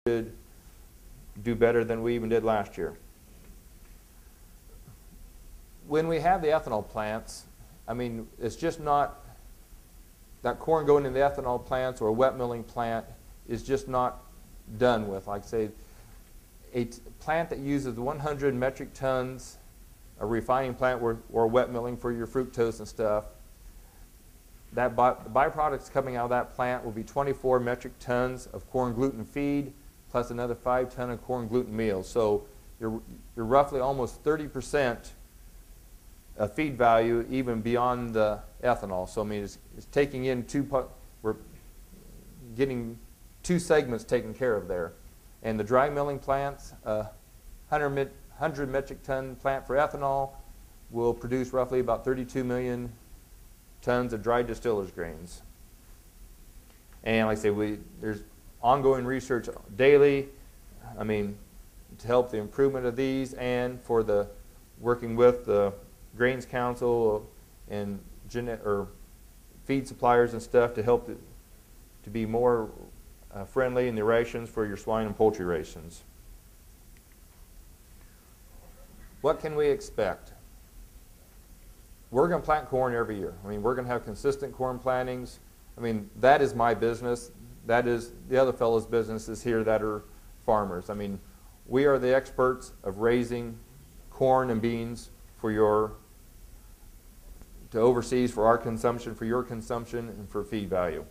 should do better than we even did last year. When we have the ethanol plants, I mean, it's just not that corn going in the ethanol plants or a wet milling plant is just not done with. Like say, a plant that uses 100 metric tons, a refining plant or wet milling for your fructose and stuff, that byproducts coming out of that plant will be 24 metric tons of corn gluten feed plus another 5 tons of corn gluten meal. So you're roughly almost 30% of feed value even beyond the ethanol. So I mean, it's taking in we're getting two segments taken care of there. And the dry milling plants, 100 metric ton plant for ethanol will produce roughly about 32 million tons of dry distillers grains. And like I say, there's ongoing research daily, I mean, to help the improvement of these and for the working with the Grains Council and feed suppliers and stuff to help to be more friendly in the rations for your swine and poultry rations. What can we expect? We're going to plant corn every year. I mean, we're going to have consistent corn plantings. I mean, that is my business. That is the other fellows' businesses here that are farmers. I mean, we are the experts of raising corn and beans to overseas for our consumption, for your consumption, and for feed value.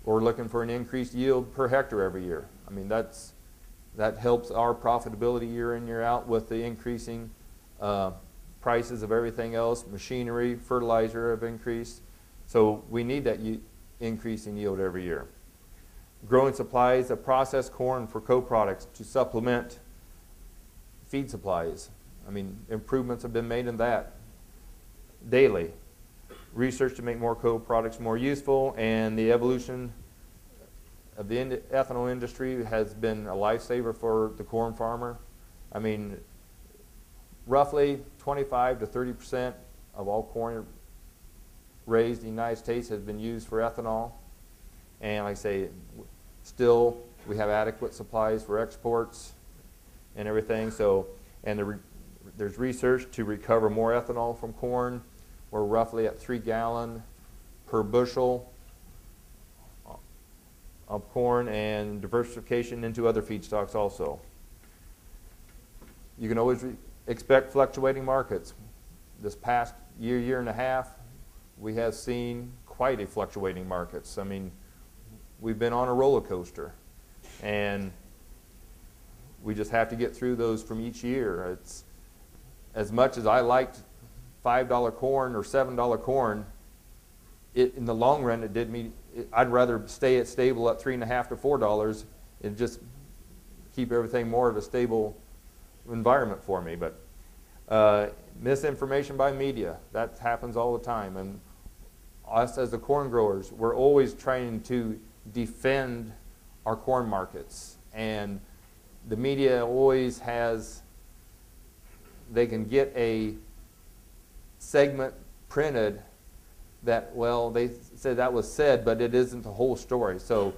We're looking for an increased yield per hectare every year. I mean, that helps our profitability year in, year out with the increasing prices of everything else. Machinery, fertilizer have increased. So we need that increase in yield every year. Growing supplies of processed corn for co-products to supplement feed supplies. I mean, improvements have been made in that daily. Research to make more co-products more useful, and the evolution of the ethanol industry has been a lifesaver for the corn farmer. I mean, roughly 25 to 30% of all corn raised in the United States has been used for ethanol. And like I say, still we have adequate supplies for exports and everything. So, and there's research to recover more ethanol from corn. We're roughly at 3 gallons per bushel of corn, and diversification into other feedstocks also. You can always expect fluctuating markets. This past year and a half, we have seen quite a fluctuating markets. I mean, we've been on a roller coaster, and we just have to get through those from each year. It's as much as I liked $5 corn or $7 corn, in the long run it did me. I'd rather stay at stable at $3.50 to $4 and just keep everything more of a stable environment for me. But misinformation by media, that happens all the time, and us as the corn growers, we're always trying to defend our corn markets, and the media always they can get a segment printed that, well, they said that was said, but it isn't the whole story. So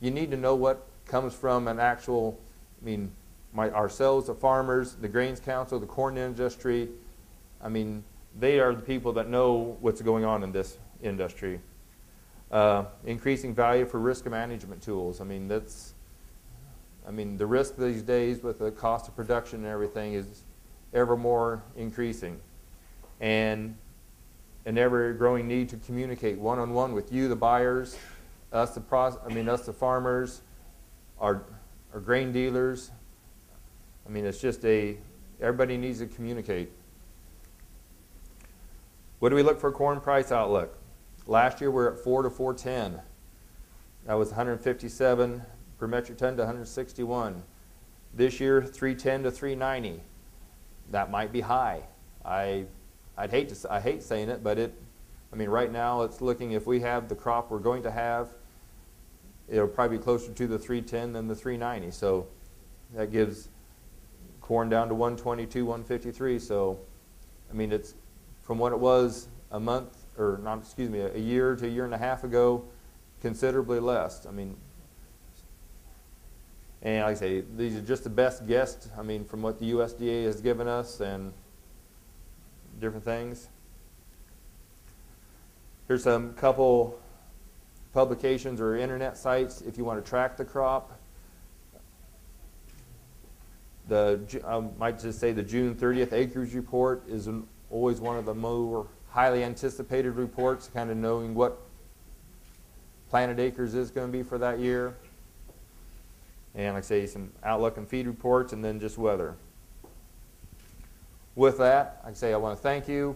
you need to know what comes from an actual, I mean, ourselves, the farmers, the Grains Council, the corn industry. I mean, they are the people that know what's going on in this industry. Increasing value for risk management tools. I mean, the risk these days with the cost of production and everything is ever more increasing, and an ever growing need to communicate one-on-one with you, the buyers, us the farmers, our grain dealers. I mean, it's just everybody needs to communicate. What do we look for corn price outlook? Last year we're at $4 to $4.10. That was 157 per metric ton to 161. This year, $3.10 to $3.90. That might be high. I hate saying it, but I mean, right now it's looking, if we have the crop we're going to have, it'll probably be closer to the 310 than the 390. So that gives corn down to 122, 153. So, I mean, it's from what it was a year to a year and a half ago, considerably less. I mean, And like I say, these are just the best guessed, I mean, from what the USDA has given us and different things. Here's some couple publications or internet sites if you want to track the crop. I might just say the June 30th acreage report is always one of the more highly anticipated reports, kind of knowing what planted acres is going to be for that year. And like I say, some outlook and feed reports, and then just weather. With that, like I say, I want to thank you.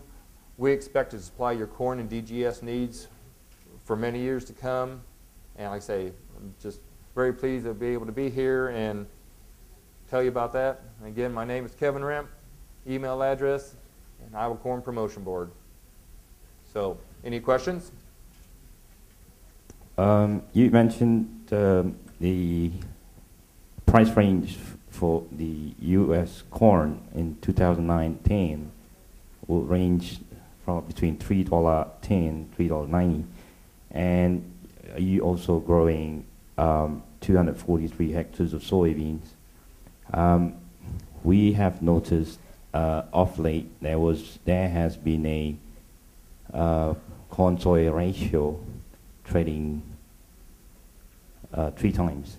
We expect to supply your corn and DGS needs for many years to come. And like I say, I'm just very pleased to be able to be here and tell you about that. And again, my name is Kevin Rempp, email address, and Iowa Corn Promotion Board. So, any questions? You mentioned the price range for the U.S. corn in 2019 will range from between $3.10, $3.90, and you also growing 243 hectares of soybeans. We have noticed of late there has been a corn soy ratio trading 3 times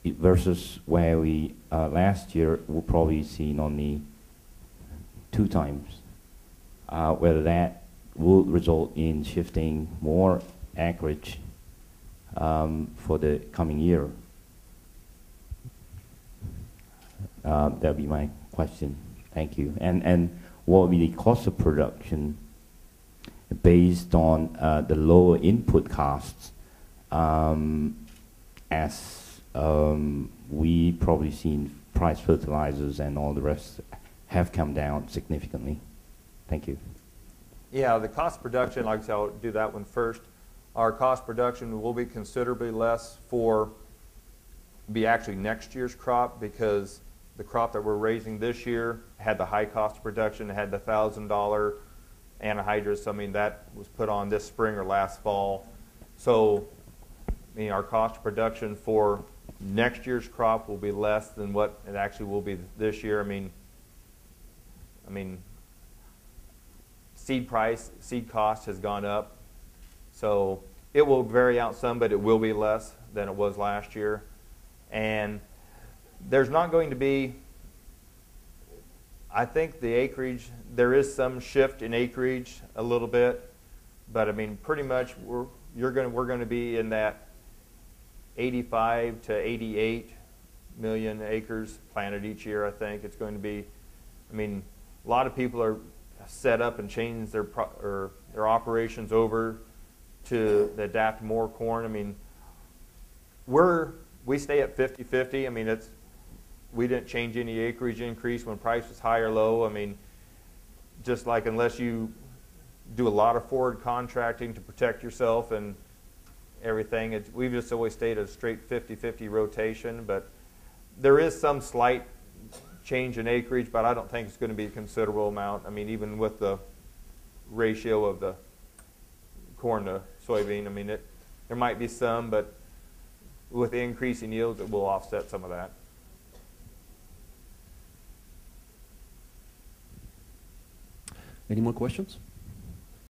versus where we last year we probably seen only 2 times. Whether that will result in shifting more acreage for the coming year. That would be my question. Thank you. And what would be the cost of production based on the lower input costs, as we probably seen price fertilizers and all the rest have come down significantly? Thank you. Yeah, the cost of production, like I said, I'll do that one first. Our cost of production will be considerably less be actually next year's crop, because the crop that we're raising this year had the high cost of production. It had the $1,000 anhydrous. I mean, that was put on this spring or last fall. So, I mean, our cost of production for next year's crop will be less than what it actually will be this year. I mean, seed cost has gone up. So it will vary out some, but it will be less than it was last year. And there's not going to be, I think the acreage, there is some shift in acreage a little bit, but I mean, pretty much we're going to be in that 85 to 88 million acres planted each year. I think it's going to be, I mean, a lot of people are set up and changed their operations over to adapt more corn. I mean, we stay at 50-50. I mean, we didn't change any acreage increase when price was high or low. I mean, just like unless you do a lot of forward contracting to protect yourself and everything, we've just always stayed a straight 50-50 rotation. But there is some slight change in acreage, but I don't think it's going to be a considerable amount. I mean, even with the ratio of the corn to soybean, I mean, there might be some, but with the increase in yields, it will offset some of that. Any more questions?